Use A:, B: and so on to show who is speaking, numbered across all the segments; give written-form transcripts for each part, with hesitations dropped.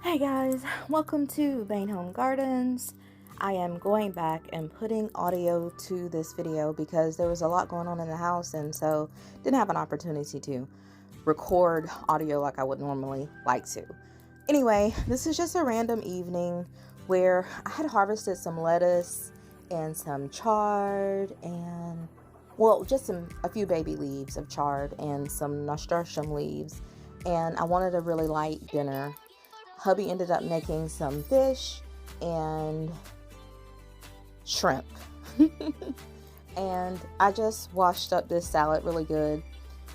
A: Hey guys, welcome to Olle Gardens. I am going back and putting audio to this video because there was a lot going on in the house, and so didn't have an opportunity to record audio like I would normally like to. Anyway, this is just a random evening where I had harvested some lettuce and some chard and just a few baby leaves of chard and some nasturtium leaves, and I wanted a really light dinner. Hubby ended up making some fish and shrimp. And I just washed up this salad really good.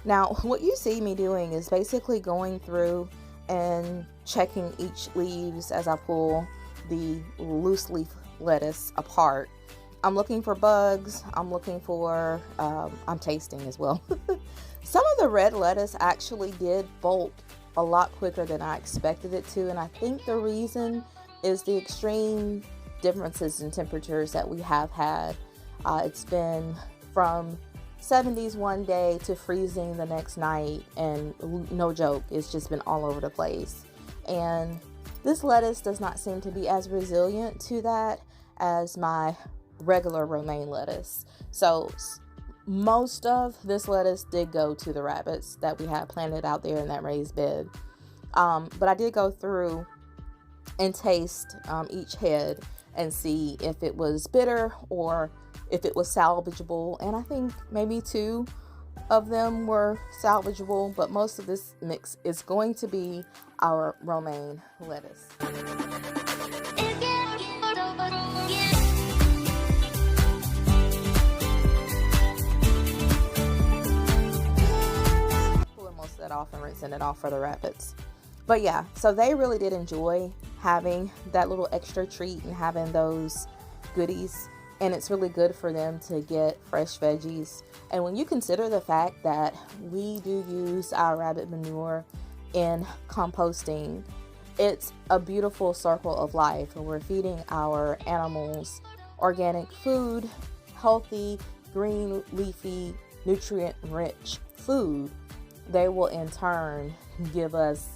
A: Now, what you see me doing is basically going through and checking each leaves as I pull the loose leaf lettuce apart. I'm looking for bugs. I'm tasting as well. Some of the red lettuce actually did bolt a lot quicker than I expected it to, and I think the reason is the extreme differences in temperatures that we have had. It's been from 70s one day to freezing the next night, and no joke, it's just been all over the place. And this lettuce does not seem to be as resilient to that as my regular romaine lettuce. So most of this lettuce did go to the rabbits that we had planted out there in that raised bed. But I did go through and taste each head and see if it was bitter or if it was salvageable. And I think maybe two of them were salvageable, but most of this mix is going to be our romaine lettuce. Most of that off and rinsing it off for the rabbits. But yeah, so they really did enjoy having that little extra treat and having those goodies, and it's really good for them to get fresh veggies. And when you consider the fact that we do use our rabbit manure in composting, it's a beautiful circle of life where we're feeding our animals organic food, healthy, green, leafy, nutrient-rich food. They will in turn give us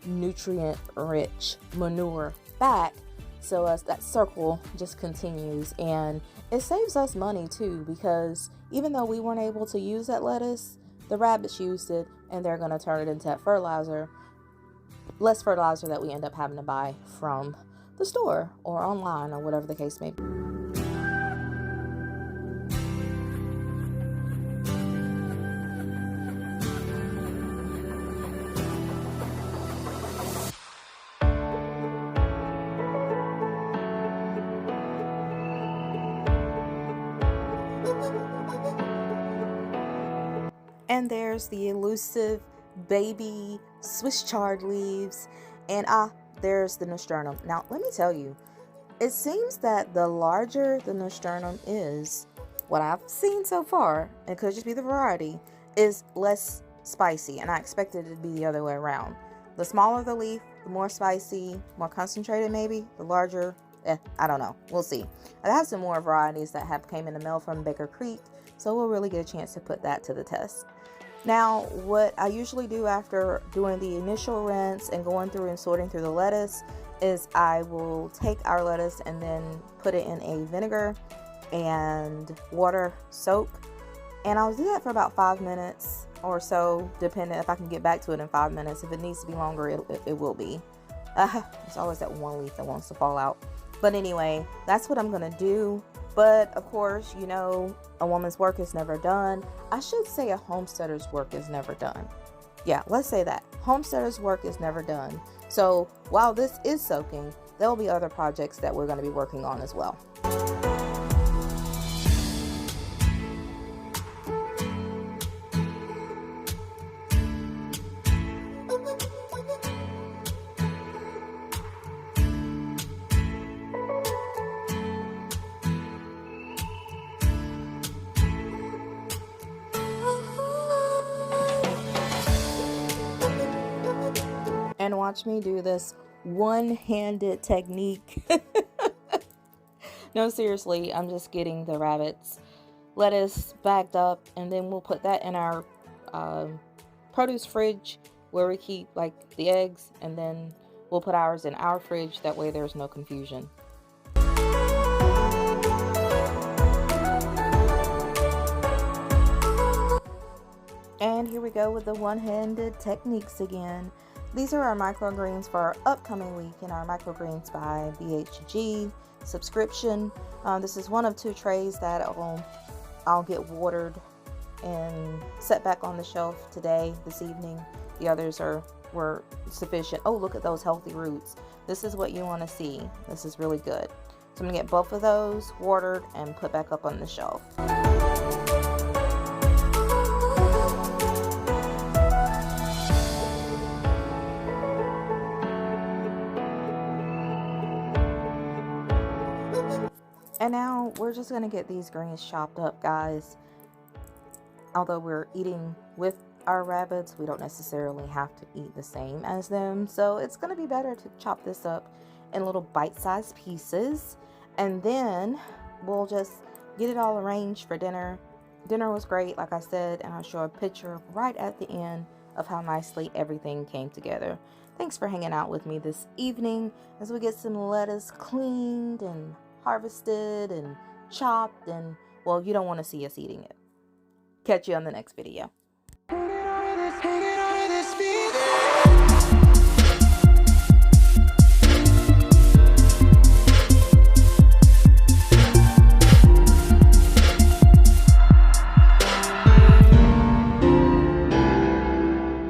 A: nutrient-rich manure back, so as that circle just continues. And it saves us money too, because even though we weren't able to use that lettuce, the rabbits used it, and they're going to turn it into that fertilizer, less fertilizer that we end up having to buy from the store or online or whatever the case may be. And there's the elusive baby Swiss chard leaves, and there's the nasturtium. Now, let me tell you, it seems that the larger the nasturtium is, what I've seen so far, it could just be the variety, is less spicy, and I expected it to be the other way around. The smaller the leaf, the more spicy, more concentrated maybe. The larger, I don't know. We'll see. I have some more varieties that have came in the mail from Baker Creek, so we'll really get a chance to put that to the test. Now, what I usually do after doing the initial rinse and going through and sorting through the lettuce is I will take our lettuce and then put it in a vinegar and water soak, and I'll do that for about 5 minutes or so, depending if I can get back to it in 5 minutes. If it needs to be longer, it will be. It's always that one leaf that wants to fall out. But anyway, that's what I'm gonna do. But of course, you know, a woman's work is never done. I should say a homesteader's work is never done. Yeah, let's say that. Homesteader's work is never done. So while this is soaking, there will be other projects that we're going to be working on as well. And watch me do this one-handed technique. No, seriously, I'm just getting the rabbits lettuce backed up, and then we'll put that in our produce fridge where we keep like the eggs, and then We'll put ours in our fridge. That way there's no confusion. And here we go with the one-handed techniques again. These are our microgreens for our upcoming week in our Microgreens by BHG subscription. This is one of 2 trays that I'll get watered and set back on the shelf today, this evening. The others were sufficient. Oh, look at those healthy roots. This is what you want to see. This is really good. So I'm gonna get both of those watered and put back up on the shelf. And now we're just gonna get these greens chopped up, guys. Although we're eating with our rabbits, we don't necessarily have to eat the same as them. So it's gonna be better to chop this up in little bite-sized pieces. And then we'll just get it all arranged for dinner. Dinner was great, like I said, and I'll show a picture right at the end of how nicely everything came together. Thanks for hanging out with me this evening as we get some lettuce cleaned and harvested and chopped, and well, you don't want to see us eating it. Catch you on the next video.